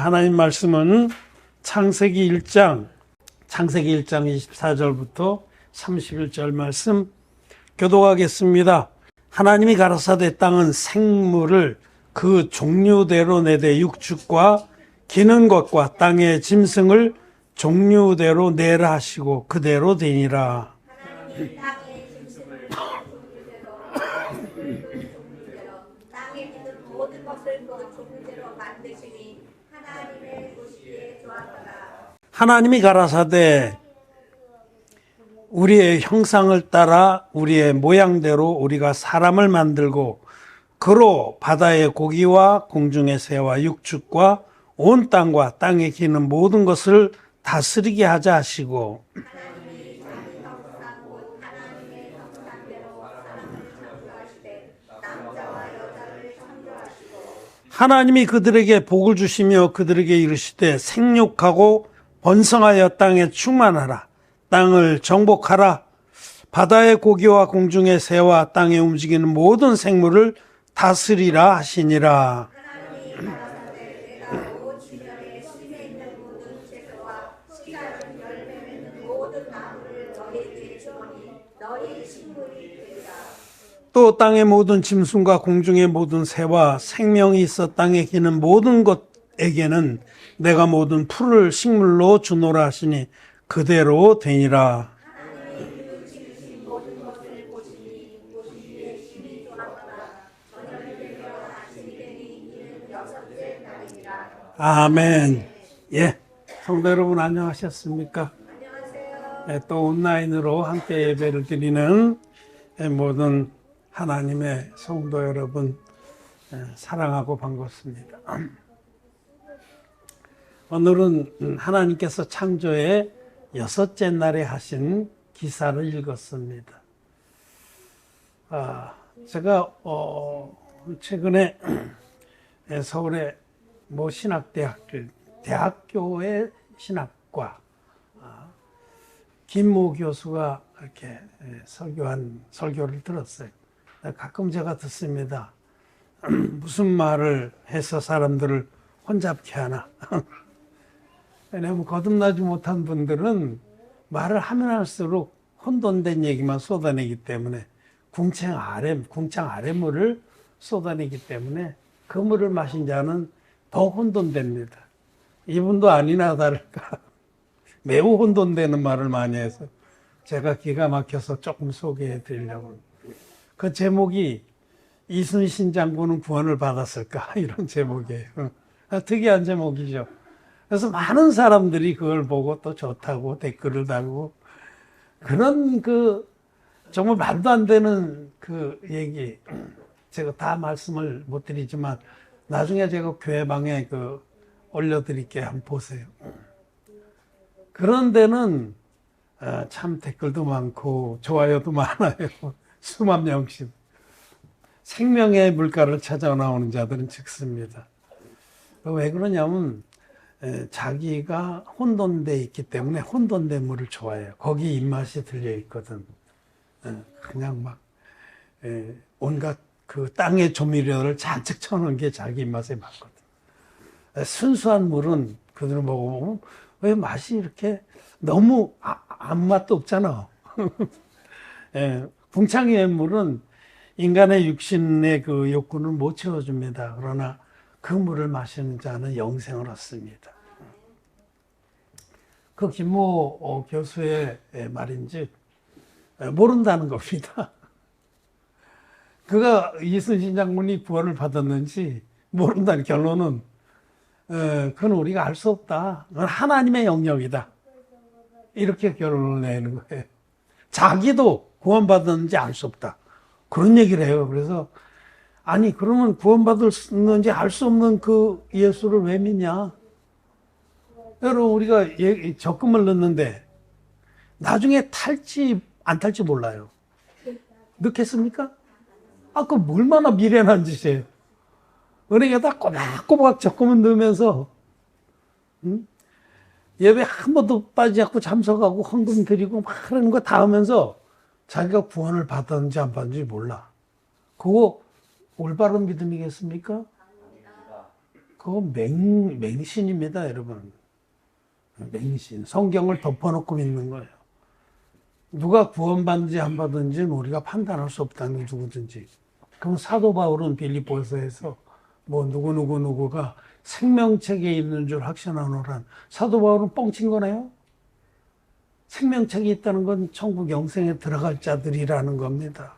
하나님 말씀은 창세기 1장 24절부터 31절 말씀 교독하겠습니다. 하나님이 가라사대 땅은 생물을 그 종류대로 내되 육축과 기는 것과 땅의 짐승을 종류대로 내라 하시고 그대로 되니라. 하나님이 땅의 짐승을 종류대로 땅에 있는 모든 것을 그 종류대로 만드시니 하나님의 보시기에 좋았더라. 하나님이 가라사대 우리의 형상을 따라 우리의 모양대로 우리가 사람을 만들고 그로 바다의 고기와 공중의 새와 육축과 온 땅과 땅에 기는 모든 것을 다스리게 하자 하시고 하나님이 자기 형상 곧 하나님의 형상대로 사람을 창조하시되 남자와 여자를 창조하시고 하나님이 그들에게 복을 주시며 그들에게 이르시되 생육하고 번성하여 땅에 충만하라. 땅을 정복하라. 바다의 고기와 공중의 새와 땅에 움직이는 모든 생물을 다스리라 하시니라. 하나님이 가라사대 내가 온 지면에 심에 있는 모든 채소와 씨 작은 열매 맺는 모든 나무를 너희에게 주노니 너희 식물이 되리라. 또 땅의 모든 짐승과 공중의 모든 새와 생명이 있어 땅에 기는 모든 것에게는 내가 모든 풀을 식물로 주노라 하시니 그대로 되니라. 하나님이 그 지으신 모든 것을 보시니 보시기에 심히 좋았더라. 저녁이 되며 아침이 되니 이는 여섯째 날이니라. 아멘. 예, 성도 여러분 안녕하셨습니까? 안녕하세요. 예, 또 온라인으로 함께 예배를 드리는 모든 하나님의 성도 여러분 사랑하고 반갑습니다. 오늘은 하나님께서 창조의 여섯째 날에 하신 기사를 읽었습니다. 제가 최근에 서울의 모 대학교의 신학과 김모 교수가 이렇게 설교를 들었어요. 가끔 제가 듣습니다. 무슨 말을 해서 사람들을 혼잡케 하나. 왜냐하면 거듭나지 못한 분들은 말을 하면 할수록 혼돈된 얘기만 쏟아내기 때문에 궁창 아래물을 쏟아내기 때문에 그 물을 마신 자는 더 혼돈됩니다. 이분도 아니나 다를까 매우 혼돈되는 말을 많이 해서 제가 기가 막혀서 조금 소개해 드리려고 합니다. 그 제목이 이순신 장군은 구원을 받았을까? 이런 제목이에요. 특이한 제목이죠. 그래서 많은 사람들이 그걸 보고 또 좋다고 댓글을 달고 그런 정말 말도 안 되는 그 얘기 제가 다 말씀을 못 드리지만 나중에 제가 교회방에 올려드릴게요. 한번 보세요. 그런 데는 참 댓글도 많고 좋아요도 많아요. 수만 명씩. 생명의 물가를 찾아 나오는 자들은 적습니다. 왜 그러냐면 자기가 혼돈돼 있기 때문에 혼돈된 물을 좋아해요. 거기 입맛이 들려 있거든. 그냥 막 온갖 그 땅의 조미료를 잔뜩 쳐놓은 게 자기 입맛에 맞거든. 순수한 물은 그들을 먹어보면 왜 맛이 이렇게 너무 아무 맛도 없잖아. 궁창의 물은 인간의 육신의 그 욕구는 못 채워줍니다. 그러나 그 물을 마시는 자는 영생을 얻습니다. 그 김모 교수의 말인지 모른다는 겁니다. 그가 이순신 장군이 구원을 받았는지 모른다는 결론은 그건 우리가 알 수 없다. 그건 하나님의 영역이다. 이렇게 결론을 내는 거예요. 자기도 구원받았는지 알 수 없다. 그런 얘기를 해요. 그래서 아니 그러면 구원받았는지 알 수 없는 그 예수를 왜 믿냐? 여러분 우리가 적금을 넣는데 나중에 탈지 안 탈지 몰라요. 넣겠습니까? 그 얼마나 미련한 짓이에요. 은행에다 꼬박꼬박 적금을 넣으면서 예배 한 번도 빠지지 않고 참석하고 헌금 드리고 막 하는 거 다 하면서 자기가 구원을 받았는지 안 받았는지 몰라. 그거 올바른 믿음이겠습니까? 그거 맹신입니다, 여러분. 맹신. 성경을 덮어놓고 믿는 거예요. 누가 구원받는지 안 받는지는 우리가 판단할 수 없다는 게 누구든지. 그럼 사도 바울은 빌립보서에서 뭐 누구가 생명책에 있는 줄 확신하노란, 사도 바울은 뻥친 거네요. 생명책이 있다는 건 천국 영생에 들어갈 자들이라는 겁니다.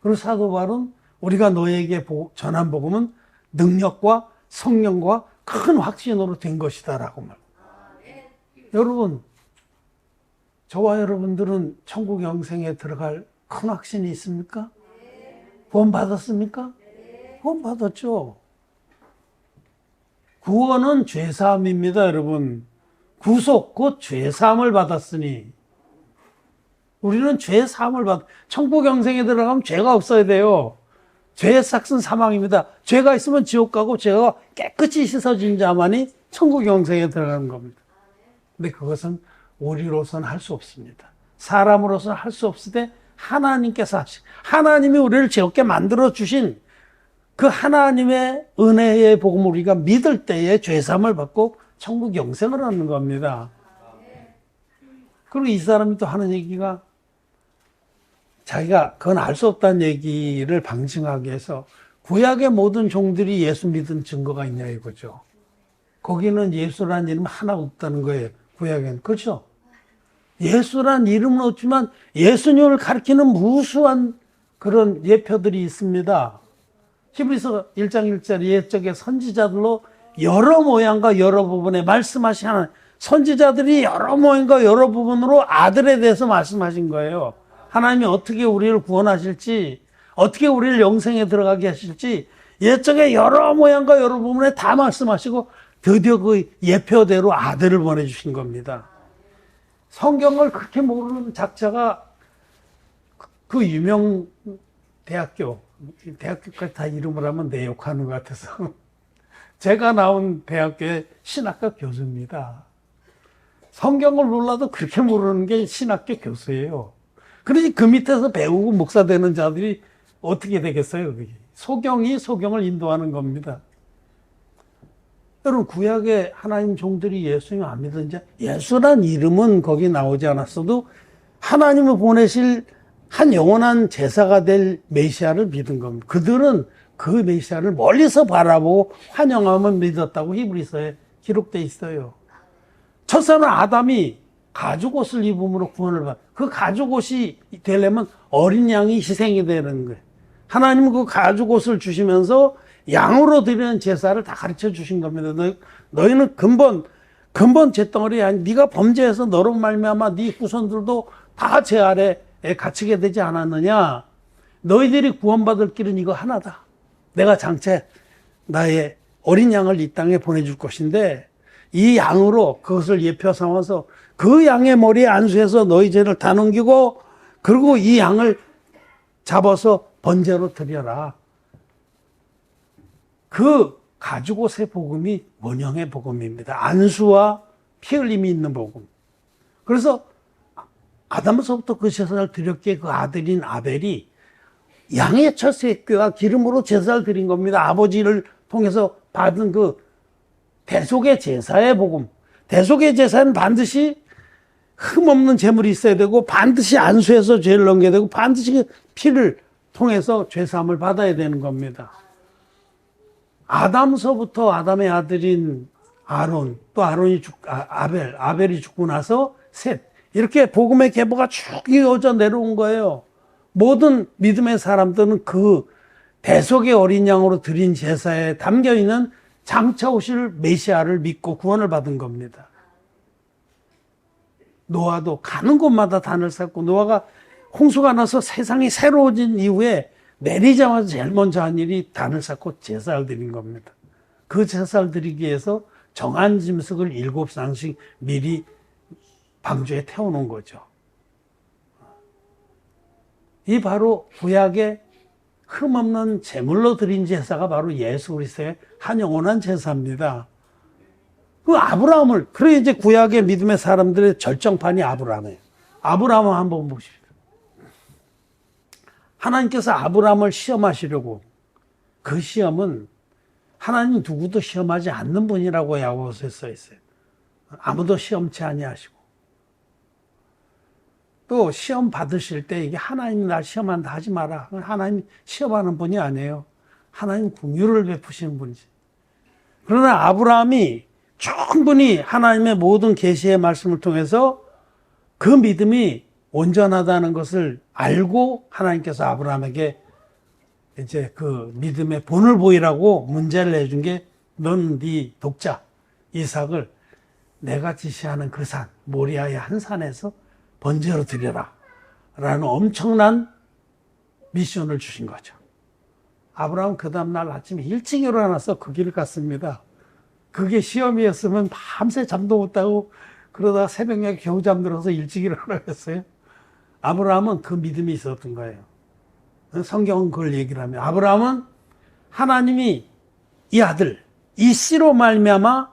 그리고 사도 바울은 우리가 너에게 전한 복음은 능력과 성령과 큰 확신으로 된 것이다라고 말. 여러분, 저와 여러분들은 천국 영생에 들어갈 큰 확신이 있습니까? 구원 받았습니까? 구원 받았죠. 구원은 죄사함입니다, 여러분. 구속, 곧 죄사함을 받았으니. 우리는 죄사함을 천국 영생에 들어가면 죄가 없어야 돼요. 죄의 삭은 사망입니다. 죄가 있으면 지옥 가고 죄가 깨끗이 씻어진 자만이 천국 영생에 들어가는 겁니다. 근데 그것은 우리로서는 할 수 없습니다. 사람으로서는 할 수 없을 때 하나님께서 하나님이 우리를 죄 없게 만들어 주신 그 하나님의 은혜의 복음을 우리가 믿을 때에 죄사함을 받고 천국 영생을 얻는 겁니다. 그리고 이 사람이 또 하는 얘기가 자기가 그건 알 수 없다는 얘기를 방증하기 위해서 구약의 모든 종들이 예수 믿은 증거가 있냐 이거죠. 거기는 예수라는 이름 하나 없다는 거예요. 구약에는. 그렇죠? 예수란 이름은 없지만 예수님을 가리키는 무수한 그런 예표들이 있습니다. 히브리서 1장 1절 옛적의 선지자들로 여러 모양과 여러 부분에 말씀하신 하나님, 선지자들이 여러 모양과 여러 부분으로 아들에 대해서 말씀하신 거예요. 하나님이 어떻게 우리를 구원하실지, 어떻게 우리를 영생에 들어가게 하실지 옛적에 여러 모양과 여러 부분에 다 말씀하시고 드디어 그 예표대로 아들을 보내주신 겁니다. 성경을 그렇게 모르는 작자가 그 유명 대학교까지 다 이름을 하면 내 욕하는 것 같아서 제가 나온 대학교의 신학과 교수입니다. 성경을 몰라도 그렇게 모르는 게 신학교 교수예요. 그러니 그 밑에서 배우고 목사 되는 자들이 어떻게 되겠어요? 소경이 소경을 인도하는 겁니다. 여러분, 구약의 하나님 종들이 예수님 안 믿은 자, 예수란 이름은 거기 나오지 않았어도 하나님을 보내실 한 영원한 제사가 될 메시아를 믿은 겁니다. 그들은 그 메시아를 멀리서 바라보고 환영하며 믿었다고 히브리서에 기록되어 있어요. 첫사람 아담이 가죽옷을 입음으로 구원을 받아. 그 가죽옷이 되려면 어린 양이 희생이 되는 거예요. 하나님은 그 가죽옷을 주시면서 양으로 드리는 제사를 다 가르쳐 주신 겁니다. 너희는 근본 잿덩어리 아니 네가 범죄해서 너로 말미암아 네 후손들도 다 제 아래에 갇히게 되지 않았느냐. 너희들이 구원받을 길은 이거 하나다. 내가 장차 나의 어린 양을 이 땅에 보내줄 것인데 이 양으로 그것을 예표 삼아서 그 양의 머리에 안수해서 너희 죄를 다 넘기고 그리고 이 양을 잡아서 번제로 드려라. 그 가죽옷의 복음이 원형의 복음입니다. 안수와 피 흘림이 있는 복음. 그래서 아담에서부터 그 제사를 드렸기에 그 아들인 아벨이 양의 첫 새끼와 기름으로 제사를 드린 겁니다. 아버지를 통해서 받은 그 대속의 제사의 복음. 대속의 제사는 반드시 흠없는 제물이 있어야 되고 반드시 안수해서 죄를 넘겨야 되고 반드시 그 피를 통해서 죄사함을 받아야 되는 겁니다. 아담서부터 아담의 아들인 아론, 또 아벨이 죽고 나서 셋. 이렇게 복음의 계보가 쭉 이어져 내려온 거예요. 모든 믿음의 사람들은 그 대속의 어린 양으로 드린 제사에 담겨 있는 장차 오실 메시아를 믿고 구원을 받은 겁니다. 노아도 가는 곳마다 단을 쌓고 노아가 홍수가 나서 세상이 새로워진 이후에 내리자마자 제일 먼저 한 일이 단을 쌓고 제사를 드린 겁니다. 그 제사를 드리기 위해서 정한 짐승을 7쌍씩 미리 방주에 태워놓은 거죠. 이 바로 구약의 흠없는 제물로 드린 제사가 바로 예수 그리스도의 한 영원한 제사입니다. 그 아브라함을, 그래 이제 구약의 믿음의 사람들의 절정판이 아브라함이에요. 아브라함을 한번 보십시오. 하나님께서 아브라함을 시험하시려고 그 시험은 하나님 누구도 시험하지 않는 분이라고 야고보서에 써 있어요. 아무도 시험치 아니하시고. 또 시험 받으실 때 이게 하나님이 날 시험한다 하지 마라. 하나님 시험하는 분이 아니에요. 하나님 긍휼을 베푸시는 분이지. 그러나 아브라함이 충분히 하나님의 모든 계시의 말씀을 통해서 그 믿음이 온전하다는 것을 알고 하나님께서 아브라함에게 이제 그 믿음의 본을 보이라고 문제를 내준 게 넌 네 독자 이삭을 내가 지시하는 그 산 모리아의 한 산에서 번제로 드려라 라는 엄청난 미션을 주신 거죠. 아브라함은 그 다음날 아침에 일찍 일어나서 그 길을 갔습니다. 그게 시험이었으면 밤새 잠도 못 자고 그러다가 새벽에 겨우 잠들어서 일찍 일어나겠어요. 아브라함은 그 믿음이 있었던 거예요. 성경은 그걸 얘기를 하면 아브라함은 하나님이 이 아들 이 씨로 말미암아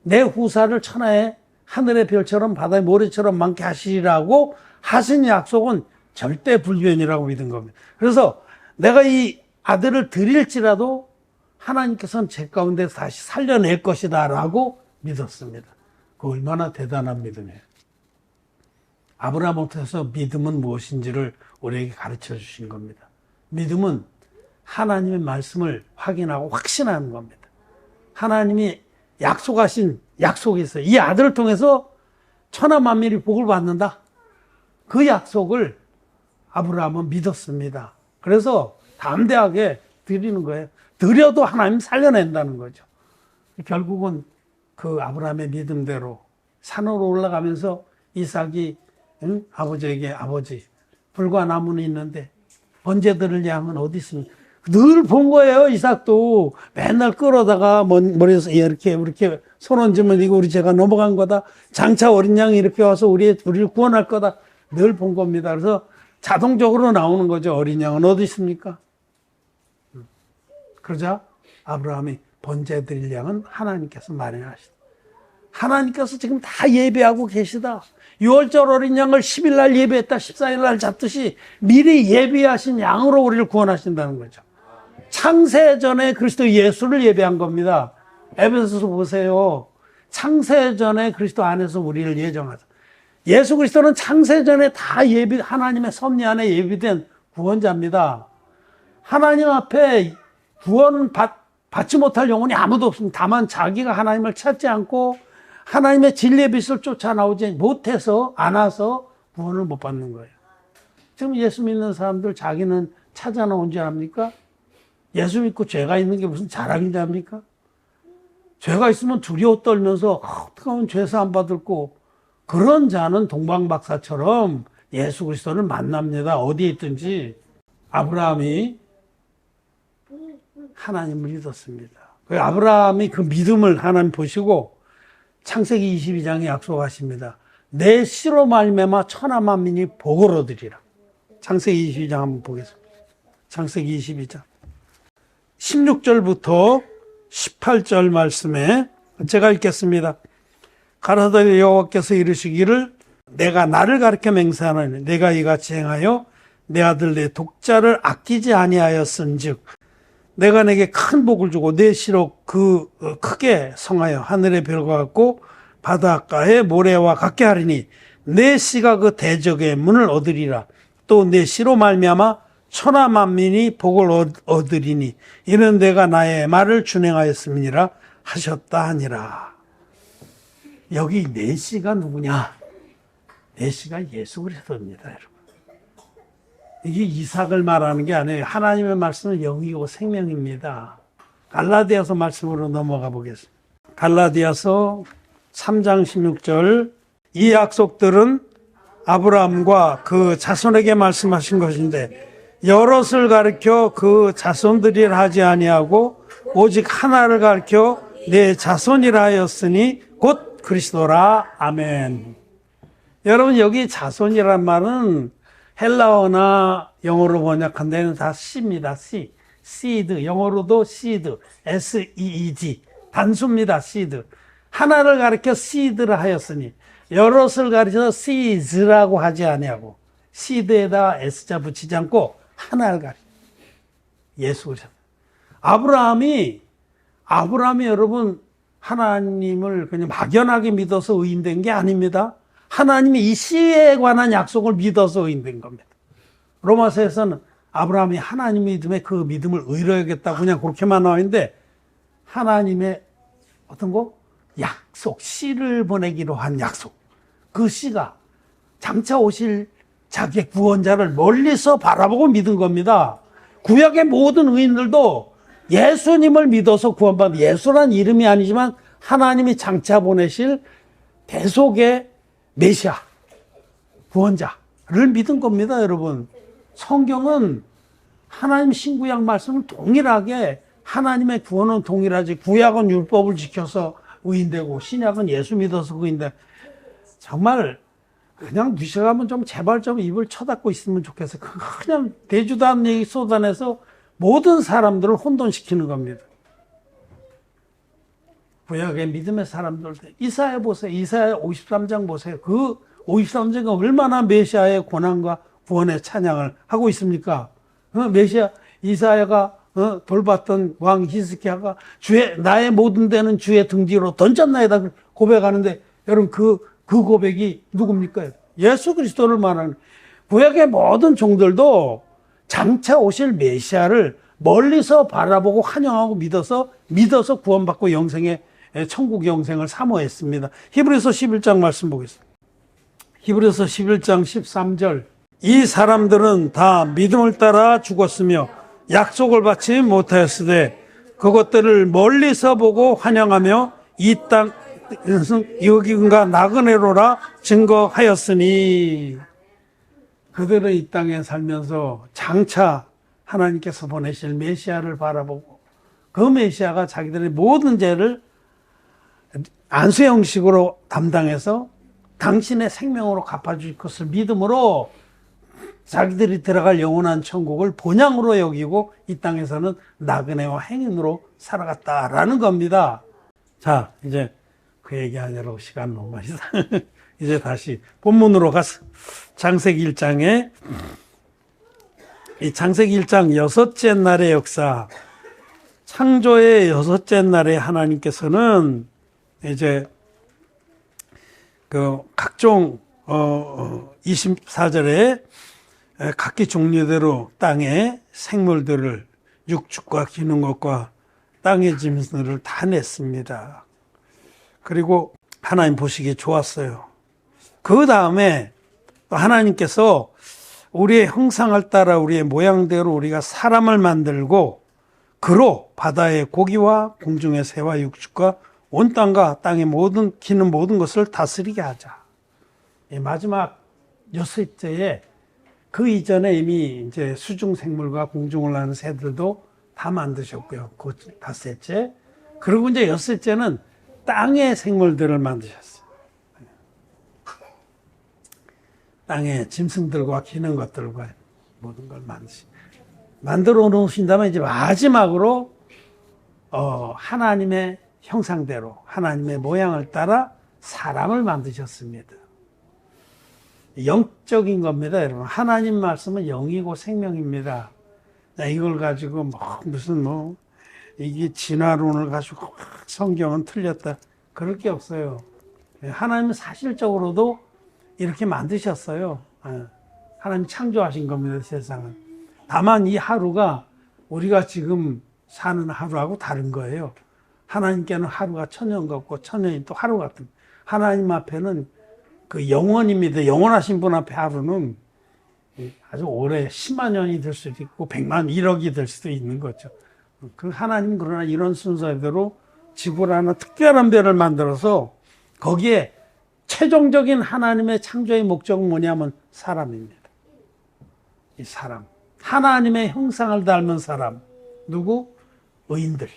내 후사를 천하의 하늘의 별처럼 바다의 모래처럼 많게 하시리라고 하신 약속은 절대 불변이라고 믿은 겁니다. 그래서 내가 이 아들을 드릴지라도 하나님께서는 제 가운데서 다시 살려낼 것이다 라고 믿었습니다. 그 얼마나 대단한 믿음이에요. 아브라함을 통해서 믿음은 무엇인지를 우리에게 가르쳐 주신 겁니다. 믿음은 하나님의 말씀을 확인하고 확신하는 겁니다. 하나님이 약속하신 약속이 있어요. 이 아들을 통해서 천하 만민이 복을 받는다. 그 약속을 아브라함은 믿었습니다. 그래서 담대하게 드리는 거예요. 드려도 하나님 살려낸다는 거죠. 결국은 그 아브라함의 믿음대로 산으로 올라가면서 이삭이 아버지에게 아버지 불과 나무는 있는데 번제 드릴 양은 어디 있습니까? 늘 본 거예요. 이삭도 맨날 끌어다가 머리에서 이렇게 손 얹으면 이거 우리 제가 넘어간 거다. 장차 어린 양이 이렇게 와서 우리를 구원할 거다. 늘 본 겁니다. 그래서 자동적으로 나오는 거죠. 어린 양은 어디 있습니까? 그러자 아브라함이 번제 드릴 양은 하나님께서 마련하시다. 하나님께서 지금 다 예배하고 계시다. 6월절 어린 양을 10일 날 예배했다. 14일 날 잡듯이 미리 예비하신 양으로 우리를 구원하신다는 거죠. 창세전에 그리스도 예수를 예배한 겁니다. 에베소서 보세요. 창세전에 그리스도 안에서 우리를 예정하다. 예수 그리스도는 창세전에 다 하나님의 섭리 안에 예비된 구원자입니다. 하나님 앞에 구원 받지 못할 영혼이 아무도 없습니다. 다만 자기가 하나님을 찾지 않고 하나님의 진리의 빛을 쫓아 나오지 못해서 안 와서 구원을 못 받는 거예요. 지금 예수 믿는 사람들 자기는 찾아 나온 줄 압니까? 예수 믿고 죄가 있는 게 무슨 자랑인지 압니까? 죄가 있으면 두려워 떨면서 어떻게 하면 죄 사함 받을 거 그런 자는 동방박사처럼 예수 그리스도를 만납니다. 어디에 있든지. 아브라함이 하나님을 믿었습니다. 아브라함이 그 믿음을 하나님 보시고 창세기 22장에 약속하십니다. 내 씨로 말미암아 천하 만민이 복을 얻으리라. 창세기 22장 한번 보겠습니다. 창세기 22장 16절부터 18절 말씀에 제가 읽겠습니다. 가라사대 여호와께서 이르시기를 내가 나를 가리켜 맹세하노니 내가 이같이 행하여 내 아들 내 독자를 아끼지 아니하였은즉 내가 내게 큰 복을 주고 내 씨로 크게 성하여 하늘의 별과 같고 바닷가의 모래와 같게 하리니 내 씨가 그 대적의 문을 얻으리라. 또 내 씨로 말미암아 천하 만민이 복을 얻으리니 이는 내가 나의 말을 준행하였음이니라 하셨다 하니라. 여기 내 씨가 누구냐? 내 씨가 예수 그리스도입니다, 여러분. 이게 이삭을 말하는 게 아니에요. 하나님의 말씀은 영이고 생명입니다. 갈라디아서 말씀으로 넘어가 보겠습니다. 갈라디아서 3장 16절 이 약속들은 아브라함과 그 자손에게 말씀하신 것인데 여럿을 가리켜 그 자손들이라 하지 아니하고 오직 하나를 가리켜 내 자손이라 하였으니 곧 그리스도라. 아멘. 여러분 여기 자손이란 말은 헬라어나 영어로 번역한 데는 다 C입니다. C. seed. 영어로도 seed. S-E-E-D. 단수입니다. seed. 하나를 가리켜 seed라 하였으니 여럿을 가리켜 seeds라고 하지 아니하고 seed에다 S자 붙이지 않고 하나를 가리켜. 예수 그리스도. 아브라함이 아브라함이 여러분 하나님을 그냥 막연하게 믿어서 의인된 게 아닙니다. 하나님이 이 시에 관한 약속을 믿어서 의인된 겁니다. 로마서에서는 아브라함이 하나님 믿음에 그 믿음을 의로 여겼다고 그냥 그렇게만 나와 있는데, 하나님의 어떤 거? 약속, 씨를 보내기로 한 약속. 그 씨가 장차 오실 자기의 구원자를 멀리서 바라보고 믿은 겁니다. 구약의 모든 의인들도 예수님을 믿어서 구원받은, 예수란 이름이 아니지만 하나님이 장차 보내실 대속의 메시아, 구원자를 믿은 겁니다, 여러분. 성경은 하나님 신구약 말씀을 동일하게, 하나님의 구원은 동일하지, 구약은 율법을 지켜서 의인되고 신약은 예수 믿어서 의인되, 정말 그냥 무시하면 좀 제발 좀 입을 쳐닫고 있으면 좋겠어요. 그냥 대주도 않는 얘기 쏟아내서 모든 사람들을 혼돈시키는 겁니다. 구약의 믿음의 사람들, 이사야 보세요. 이사야 53장 보세요. 그 53장은 얼마나 메시아의 고난과 구원의 찬양을 하고 있습니까? 메시아 이사야가 돌봤던 왕 히스기야가 나의 모든 데는 주의 등 뒤로 던졌나이다 고백하는데, 여러분 그 고백이 누굽니까? 예수 그리스도를 말하는, 구약의 모든 종들도 장차 오실 메시아를 멀리서 바라보고 환영하고 믿어서 구원받고 영생의 천국 영생을 사모했습니다. 히브리서 11장 말씀 보겠습니다. 히브리서 11장 13절. 이 사람들은 다 믿음을 따라 죽었으며 약속을 받지 못하였으되 그것들을 멀리서 보고 환영하며 이 땅 여기가 나그네로라 증거하였으니, 그들은 이 땅에 살면서 장차 하나님께서 보내실 메시아를 바라보고 그 메시아가 자기들의 모든 죄를 안수 형식으로 담당해서 당신의 생명으로 갚아줄 것을 믿음으로 자기들이 들어갈 영원한 천국을 본향으로 여기고 이 땅에서는 나그네와 행인으로 살아갔다라는 겁니다. 자, 이제 그 얘기하느라고 시간 너무 많이 이제 다시 본문으로 가서 창세기 1장에, 이 창세기 1장 여섯째 날의 역사, 창조의 여섯째 날에 하나님께서는 이제 그 각종 24절에 각기 종류대로 땅의 생물들을, 육축과 기는 것과 땅의 짐승들을 다 냈습니다. 그리고 하나님 보시기에 좋았어요. 그 다음에 하나님께서 우리의 형상을 따라 우리의 모양대로 우리가 사람을 만들고 그로 바다의 고기와 공중의 새와 육축과 온 땅과 땅의 모든 기는 모든 것을 다스리게 하자. 마지막 여섯째에, 그 이전에 이미 이제 수중 생물과 공중을 나는 새들도 다 만드셨고요. 그 다섯째. 그리고 이제 여섯째는 땅의 생물들을 만드셨어요. 땅의 짐승들과 기는 것들과 모든 걸 만들어 놓으신다면 이제 마지막으로 하나님의 형상대로 하나님의 모양을 따라 사람을 만드셨습니다. 영적인 겁니다, 여러분. 하나님 말씀은 영이고 생명입니다. 이걸 가지고 무슨 이게 진화론을 가지고 성경은 틀렸다, 그럴 게 없어요. 하나님은 사실적으로도 이렇게 만드셨어요. 하나님 창조하신 겁니다, 세상은. 다만 이 하루가 우리가 지금 사는 하루하고 다른 거예요. 하나님께는 하루가 천년 같고 천년이 또 하루 같은, 하나님 앞에는 그 영원입니다. 영원하신 분 앞에 하루는 아주 오래 10만 년이 될 수도 있고 100만, 1억이 될 수도 있는 거죠. 그 하나님은 그러나 이런 순서대로 지구라는 특별한 별을 만들어서 거기에 최종적인 하나님의 창조의 목적은 뭐냐면 사람입니다. 이 사람, 하나님의 형상을 닮은 사람, 누구? 의인들.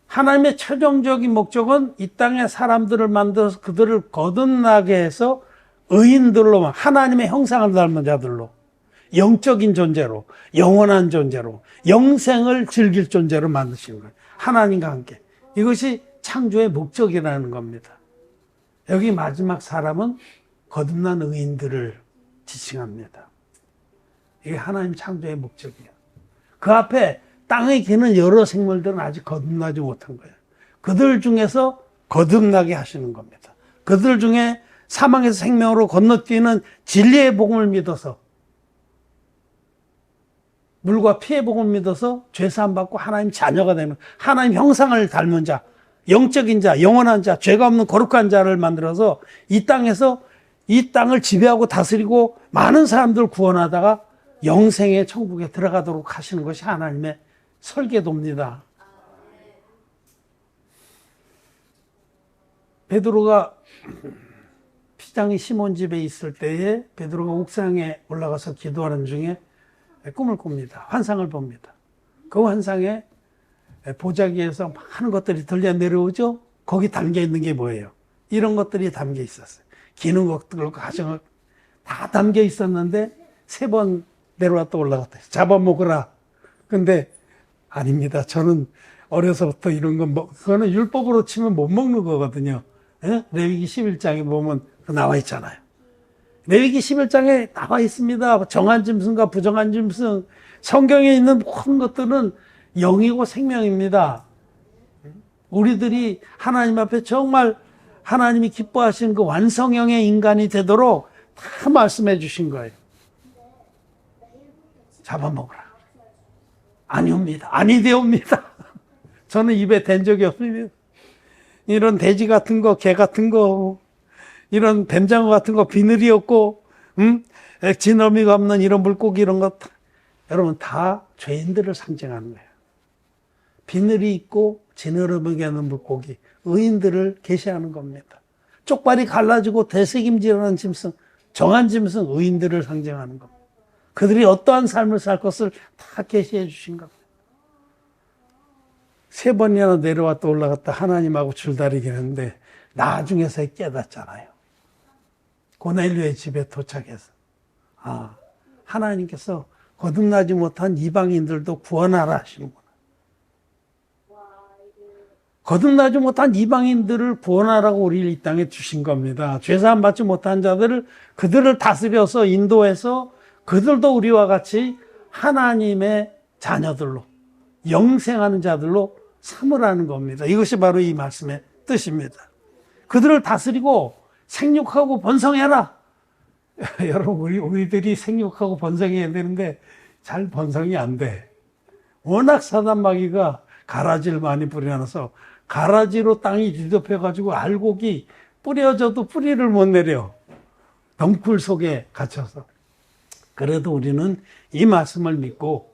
하나님의 최종적인 목적은 이 땅의 사람들을 만들어서 그들을 거듭나게 해서 의인들로, 하나님의 형상을 닮은 자들로, 영적인 존재로, 영원한 존재로, 영생을 즐길 존재로 만드신 거예요. 하나님과 함께. 이것이 창조의 목적이라는 겁니다. 여기 마지막 사람은 거듭난 의인들을 지칭합니다. 이게 하나님 창조의 목적이에요. 그 앞에 땅에 기는 여러 생물들은 아직 거듭나지 못한 거예요. 그들 중에서 거듭나게 하시는 겁니다. 그들 중에 사망에서 생명으로 건너뛰는 진리의 복음을 믿어서, 물과 피의 복음을 믿어서 죄사함 받고 하나님 자녀가 되는, 하나님 형상을 닮은 자, 영적인 자, 영원한 자, 죄가 없는 거룩한 자를 만들어서 이 땅에서 이 땅을 지배하고 다스리고 많은 사람들을 구원하다가 영생의 천국에 들어가도록 하시는 것이 하나님의 설계도입니다. 베드로가 피장이 시몬 집에 있을 때에 베드로가 옥상에 올라가서 기도하는 중에 꿈을 꿉니다. 환상을 봅니다. 그 환상에 보자기에서 많은 것들이 들려 내려오죠. 거기 담겨 있는 게 뭐예요? 이런 것들이 담겨 있었어요. 기는 것들, 가정을 다 담겨 있었는데 3번 내려왔다 올라갔다. 잡아먹으라. 근데 아닙니다. 저는 어려서부터 이런 건 그거는 율법으로 치면 못 먹는 거거든요. 예? 레위기 11장에 보면 나와 있잖아요. 레위기 11장에 나와 있습니다. 정한 짐승과 부정한 짐승. 성경에 있는 모든 것들은 영이고 생명입니다. 우리들이 하나님 앞에 정말 하나님이 기뻐하시는 그 완성형의 인간이 되도록 다 말씀해 주신 거예요. 잡아먹으라. 아니옵니다. 아니 되옵니다. 저는 입에 댄 적이 없습니다. 이런 돼지 같은 거, 개 같은 거, 이런 뱀장어 같은 거, 비늘이었고, 액진어미가 없는 이런 물고기 이런 것, 여러분 다 죄인들을 상징하는 거예요. 비늘이 있고 지느러미가 있는 물고기, 의인들을 계시하는 겁니다. 쪽발이 갈라지고 대책임질하는 짐승, 정한 짐승, 의인들을 상징하는 겁니다. 그들이 어떠한 삶을 살 것을 다 계시해 주신 겁니다. 3번이나 내려왔다 올라갔다 하나님하고 줄다리기 했는데 나중에서 깨닫잖아요. 고넬료의 집에 도착해서 하나님께서 거듭나지 못한 이방인들도 구원하라 하시는구나. 거듭나지 못한 이방인들을 구원하라고 우리를 이 땅에 주신 겁니다. 죄사함 받지 못한 자들을, 그들을 다스려서 인도해서 그들도 우리와 같이 하나님의 자녀들로, 영생하는 자들로 삼으라는 겁니다. 이것이 바로 이 말씀의 뜻입니다. 그들을 다스리고 생육하고 번성해라. 여러분, 우리들이 생육하고 번성해야 되는데 잘 번성이 안 돼. 워낙 사단 마귀가 가라지를 많이 뿌려놔서 가라지로 땅이 뒤덮여가지고 알곡이 뿌려져도 뿌리를 못 내려. 덩굴 속에 갇혀서. 그래도 우리는 이 말씀을 믿고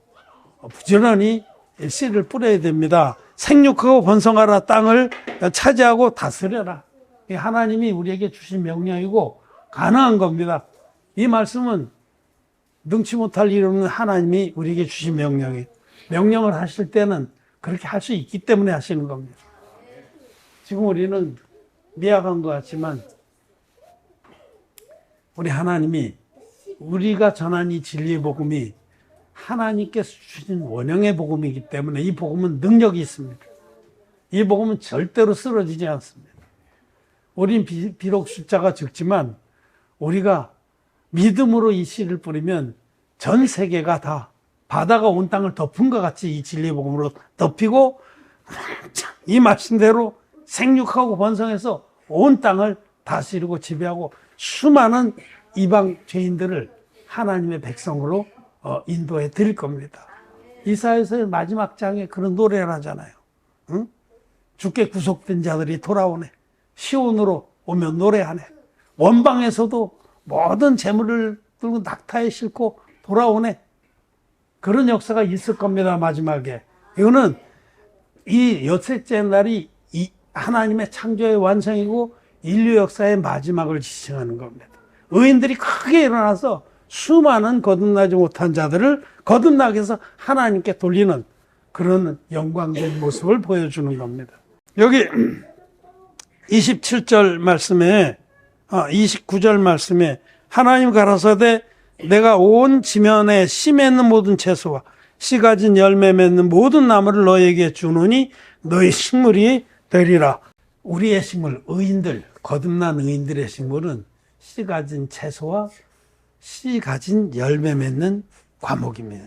부지런히 씨를 뿌려야 됩니다. 생육하고 번성하라. 땅을 차지하고 다스려라. 하나님이 우리에게 주신 명령이고 가능한 겁니다. 이 말씀은 능치 못할 일 없는 하나님이 우리에게 주신 명령이에요. 명령을 하실 때는 그렇게 할 수 있기 때문에 하시는 겁니다. 지금 우리는 미약한 것 같지만 우리 하나님이 우리가 전한 이 진리의 복음이 하나님께서 주신 원형의 복음이기 때문에 이 복음은 능력이 있습니다. 이 복음은 절대로 쓰러지지 않습니다. 우린 비록 숫자가 적지만 우리가 믿음으로 이 씨를 뿌리면 전 세계가 다 바다가 온 땅을 덮은 것 같이 이 진리의 복음으로 덮이고 이 말씀대로 생육하고 번성해서 온 땅을 다스리고 지배하고 수많은 이방 죄인들을 하나님의 백성으로 인도해 드릴 겁니다. 이사야서의 마지막 장에 그런 노래를 하잖아요. 응? 주께 구속된 자들이 돌아오네. 시온으로 오면 노래하네. 원방에서도 모든 재물을 들고 낙타에 싣고 돌아오네. 그런 역사가 있을 겁니다. 마지막에. 이거는 이 엿새째 날이 이 하나님의 창조의 완성이고 인류 역사의 마지막을 지칭하는 겁니다. 의인들이 크게 일어나서 수많은 거듭나지 못한 자들을 거듭나게 해서 하나님께 돌리는 그런 영광된 모습을 보여주는 겁니다. 여기 27절 말씀에 29절 말씀에 하나님 가라사대 내가 온 지면에 씨 맺는 모든 채소와 씨 가진 열매 맺는 모든 나무를 너에게 주노니 너의 식물이 되리라. 우리의 식물, 의인들, 거듭난 의인들의 식물은 씨 가진 채소와 씨 가진 열매 맺는 과목입니다.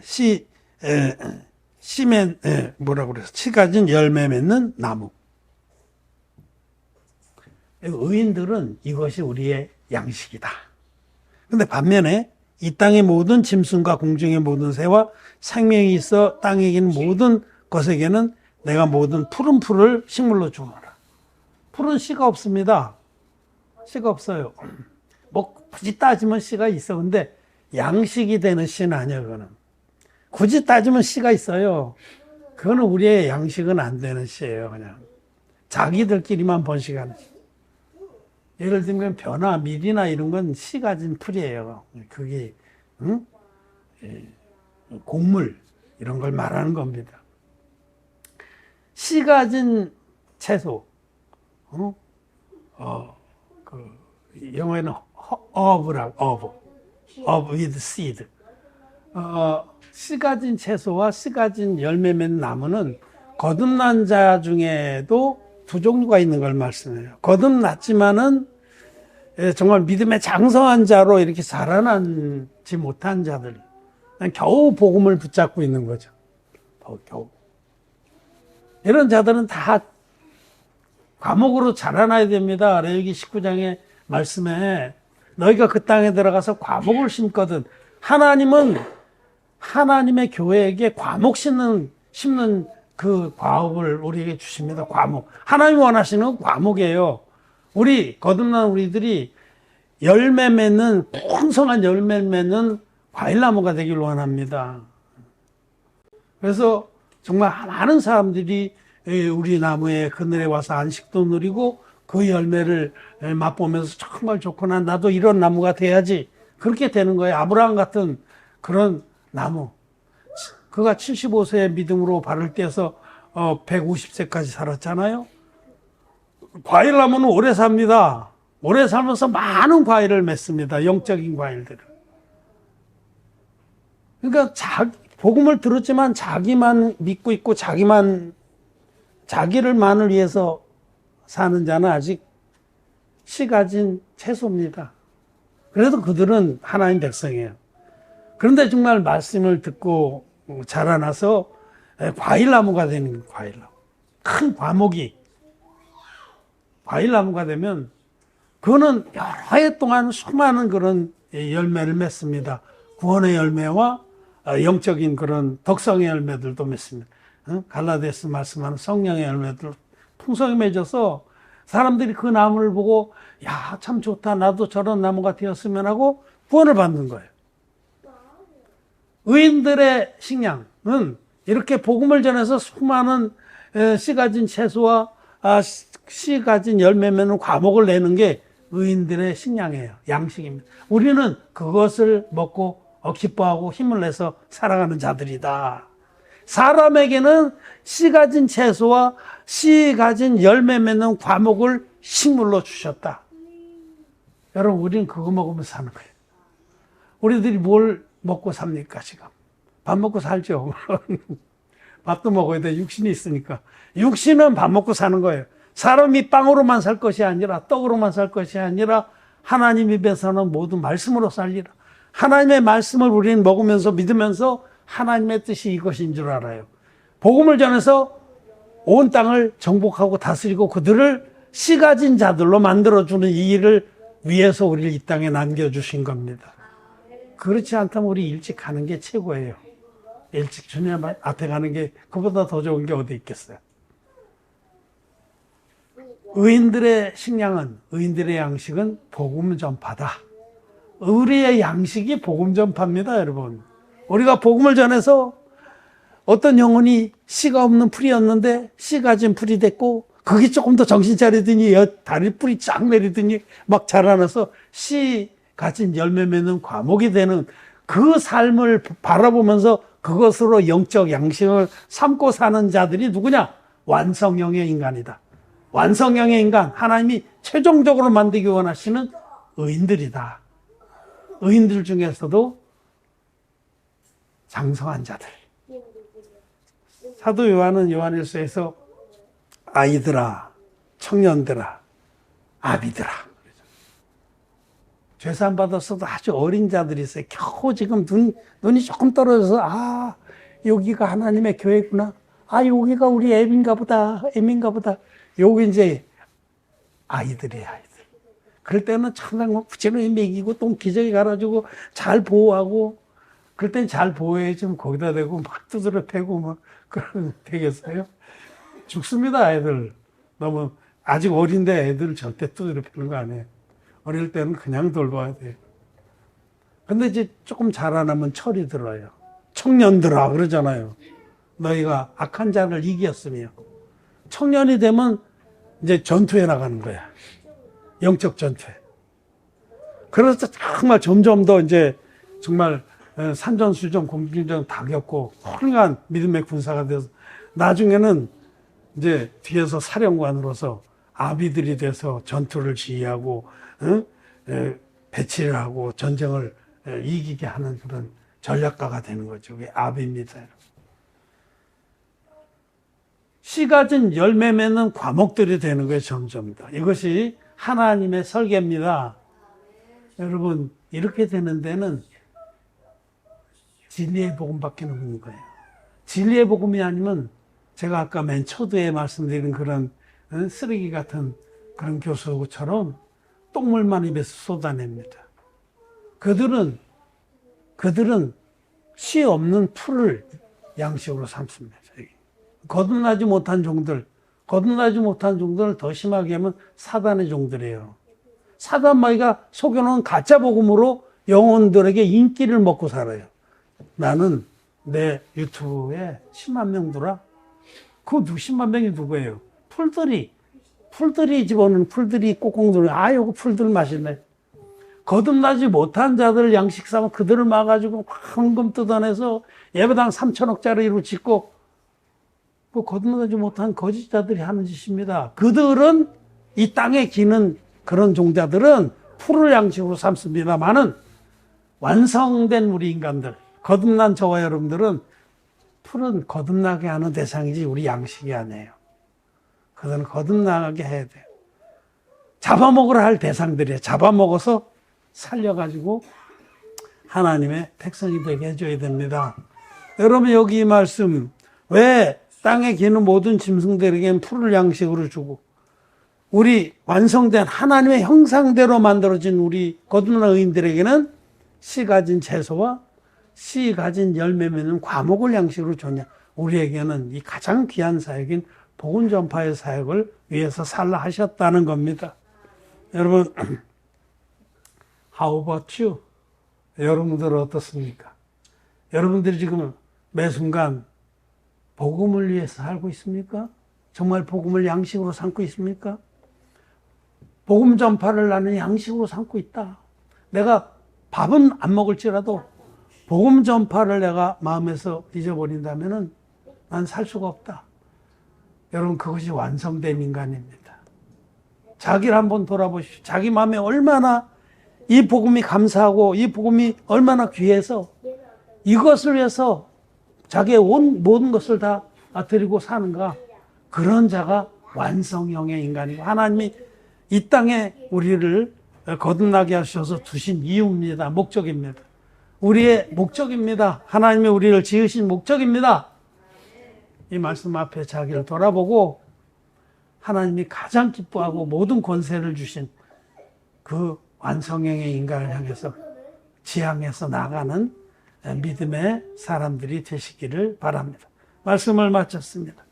뭐라고 그래서 씨 가진 열매 맺는 나무. 의인들은 이것이 우리의 양식이다. 근데 반면에 이 땅의 모든 짐승과 공중의 모든 새와 생명이 있어 땅에 있는 모든 것에게는 내가 모든 푸른 풀을 식물로 주어라. 풀은 씨가 없습니다. 씨가 없어요. 뭐 굳이 따지면 씨가 있어. 근데 양식이 되는 씨는 아니야, 그거는. 굳이 따지면 씨가 있어요. 그거는 우리의 양식은 안 되는 씨예요, 그냥. 자기들끼리만 번식하는 씨. 예를 들면 벼나 밀이나 이런 건 씨 가진 풀이에요. 그게 응? 곡물 이런 걸 말하는 겁니다. 씨 가진 채소, 영어에는 herb with seed. 씨 가진 채소와 씨 가진 열매 맺는 나무는 거듭난 자 중에도 두 종류가 있는 걸 말씀해요. 거듭났지만은 정말 믿음의 장성한 자로 이렇게 자라나지 못한 자들, 겨우 복음을 붙잡고 있는 거죠. 겨우. 이런 자들은 다 과목으로 자라나야 됩니다. 레위기 19장의 말씀에 너희가 그 땅에 들어가서 과목을 심거든. 하나님은 하나님의 교회에게 과목 심는 그 과업을 우리에게 주십니다. 과목. 하나님이 원하시는 과목이에요. 우리 거듭난 우리들이 열매 맺는 풍성한 열매 맺는 과일나무가 되길 원합니다. 그래서 정말 많은 사람들이 우리 나무의 그늘에 와서 안식도 누리고 그 열매를 맛보면서 정말 좋구나. 나도 이런 나무가 돼야지. 그렇게 되는 거예요. 아브라함 같은 그런 나무. 그가 75세의 믿음으로 발을 떼서 150세까지 살았잖아요. 과일나무는 오래 삽니다. 오래 살면서 많은 과일을 맺습니다. 영적인 과일들을. 그러니까 복음을 들었지만 자기만 믿고 있고 자기를만을 위해서 사는 자는 아직 씨 가진 채소입니다. 그래도 그들은 하나님 백성이에요. 그런데 정말 말씀을 듣고 자라나서 과일나무가 되는 거예요. 과일나무. 큰 과목이 과일나무가 되면 그거는 여러 해 동안 수많은 그런 열매를 맺습니다. 구원의 열매와 영적인 그런 덕성의 열매들도 맺습니다. 갈라디아서 말씀하는 성령의 열매들 풍성히 맺어서 사람들이 그 나무를 보고 야, 참 좋다. 나도 저런 나무가 되었으면 하고 구원을 받는 거예요. 의인들의 식량은 이렇게 복음을 전해서 수많은 씨 가진 채소와 씨 가진 열매 맺는 과목을 내는 게 의인들의 식량이에요. 양식입니다. 우리는 그것을 먹고 기뻐하고 힘을 내서 살아가는 자들이다. 사람에게는 씨 가진 채소와 씨 가진 열매 맺는 과목을 식물로 주셨다. 여러분, 우리는 그거 먹으면 사는 거예요. 우리들이 뭘 먹고 삽니까, 지금? 밥 먹고 살죠. 밥도 먹어야 돼. 육신이 있으니까. 육신은 밥 먹고 사는 거예요. 사람이 빵으로만 살 것이 아니라 떡으로만 살 것이 아니라 하나님 입에서는 모두 말씀으로 살리라. 하나님의 말씀을 우리는 먹으면서 믿으면서 하나님의 뜻이 이것인 줄 알아요. 복음을 전해서 온 땅을 정복하고 다스리고 그들을 씨 가진 자들로 만들어주는 이 일을 위해서 우리를 이 땅에 남겨주신 겁니다. 그렇지 않다면 우리 일찍 가는 게 최고예요. 일찍 주님 앞에 가는 게 그보다 더 좋은 게 어디 있겠어요. 의인들의 식량은, 의인들의 양식은 복음 전파다. 우리의 양식이 복음 전파입니다, 여러분. 우리가 복음을 전해서 어떤 영혼이 씨가 없는 풀이었는데 씨 가진 풀이 됐고 그게 조금 더 정신 차리더니 다리 뿌리 쫙 내리더니 막 자라나서 씨 가진 열매 맺는 과목이 되는 그 삶을 바라보면서 그것으로 영적 양식을 삼고 사는 자들이 누구냐? 완성형의 인간이다. 완성형의 인간, 하나님이 최종적으로 만들기 원하시는 의인들이다. 의인들 중에서도 장성한 자들. 사도 요한은 요한일서에서 아이들아, 청년들아, 아비들아. 죄산 받았어도 아주 어린 자들이 있어요. 겨우 지금 눈이 조금 떨어져서 여기가 하나님의 교회구나. 아, 여기가 우리 애인가 보다. 여기 이제 아이들이에요, 아이들. 그럴 때는 천당 부지런히 먹이고 똥 기저귀 갈아주고 잘 보호하고, 그럴 땐 잘 보호해야지 거기다 대고 막 두드려 패고 막 그러면 되겠어요? 죽습니다, 애들. 너무 아직 어린데 애들 절대 두드려 패는 거 아니에요. 어릴 때는 그냥 돌봐야 돼요. 근데 이제 조금 자라나면 철이 들어요. 청년들아 그러잖아요. 너희가 악한 자를 이겼으며. 청년이 되면 이제 전투에 나가는 거야. 영적 전투에. 그래서 정말 점점 더 이제 정말 산전수전, 공중전 다 겪고 훌륭한 믿음의 군사가 되어서 나중에는 이제 뒤에서 사령관으로서 아비들이 돼서 전투를 지휘하고 배치를 하고 전쟁을 이기게 하는 그런 전략가가 되는 거죠. 그게 아비입니다. 씨 가진 열매 맺는 과목들이 되는 거예요. 점점 더. 이것이 하나님의 설계입니다. 여러분, 이렇게 되는 데는 진리의 복음밖에 없는 거예요. 진리의 복음이 아니면 제가 아까 맨 초두에 말씀드린 그런 쓰레기 같은 그런 교수처럼 똥물만 입에서 쏟아냅니다. 그들은 씨 없는 풀을 양식으로 삼습니다. 거듭나지 못한 종들을 더 심하게 하면 사단의 종들이에요. 사단 마귀가 속여놓은 가짜 복음으로 영혼들에게 인기를 먹고 살아요. 나는 내 유튜브에 10만 명 들어. 그 10만 명이 누구예요? 풀들이 집어넣는 풀들이 꽁꽁 들어. 아, 요거 풀들 맛있네. 거듭나지 못한 자들 양식 삼아 그들을 막아가지고 황금 뜯어내서 예배당 3천억짜리로 짓고 그 거듭나지 못한 거짓자들이 하는 짓입니다. 그들은 이 땅에 기는 그런 종자들은 풀을 양식으로 삼습니다만은 완성된 우리 인간들, 거듭난 저와 여러분들은 풀은 거듭나게 하는 대상이지 우리 양식이 아니에요. 그들은 거듭나게 해야 돼요. 잡아먹으라 할 대상들이에요. 잡아먹어서 살려가지고 하나님의 백성이 되게 해줘야 됩니다. 여러분, 여기 이 말씀, 왜 땅에 기는 모든 짐승들에게는 풀을 양식으로 주고 우리 완성된 하나님의 형상대로 만들어진 우리 거듭난 의인들에게는 씨 가진 채소와 씨 가진 열매 맺는 과목을 양식으로 줬냐. 우리에게는 이 가장 귀한 사역인 복음 전파의 사역을 위해서 살라 하셨다는 겁니다. 여러분, how about you? 여러분들은 어떻습니까? 여러분들이 지금 매 순간 복음을 위해서 살고 있습니까? 정말 복음을 양식으로 삼고 있습니까? 복음 전파를 나는 양식으로 삼고 있다. 내가 밥은 안 먹을지라도 복음 전파를 내가 마음에서 잊어버린다면 난 살 수가 없다. 여러분, 그것이 완성된 인간입니다. 자기를 한번 돌아보십시오. 자기 마음에 얼마나 이 복음이 감사하고 이 복음이 얼마나 귀해서 이것을 위해서 자기의 모든 것을 다 드리고 사는가. 그런 자가 완성형의 인간이고 하나님이 이 땅에 우리를 거듭나게 하셔서 두신 이유입니다. 목적입니다. 우리의 목적입니다. 하나님이 우리를 지으신 목적입니다. 이 말씀 앞에 자기를 돌아보고 하나님이 가장 기뻐하고 모든 권세를 주신 그 완성형의 인간을 향해서 지향해서 나가는 믿음의 사람들이 되시기를 바랍니다. 말씀을 마쳤습니다.